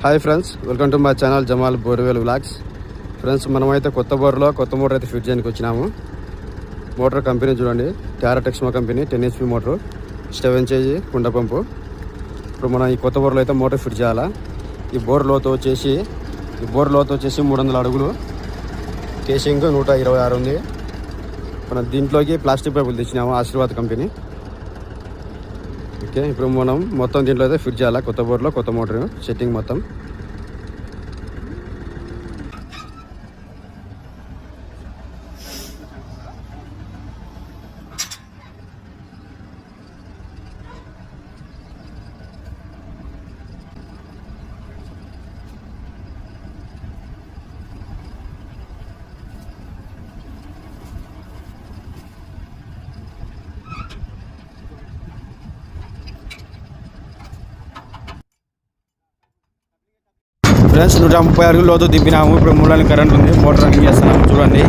Hi friends, welcome to my channel Jamal borewell vlogs. Friends, మనమైతే కొత్త బోర్లో కొత్త మోటార్ అయితే ఫిట్ చేయడానికి వచ్చినాము. మోటార్ కంపెనీ చూడండి, టారా టెక్స్మా కంపెనీ 10 HP మోటారు, 7 kg కుండ పంపు. ఇప్పుడు మనం ఈ కొత్త బోర్లో అయితే మోటార్ ఫిట్ చేయాలా. ఈ బోర్ లోతు వచ్చేసి 300 అడుగులు, కేసింగ్ 126 ఉంది. మనం దీంట్లోకి ప్లాస్టిక్ పైపులు తెచ్చినాము, ఆశీర్వాద్ కంపెనీ. ఓకే, ఇప్పుడు మనం మొత్తం దీంట్లో అయితే ఫిట్ చేయాలి. కొత్త బోర్లో కొత్త మోటార్ సెట్టింగ్ మొత్తం. ఫ్రెండ్స్, 130 అడుగుల లోతు దింపినాము. ఇప్పుడు మూలానికి కరెంట్ ఉంది, మోటార్ రన్నింగ్ చేస్తున్నాము చూడండి.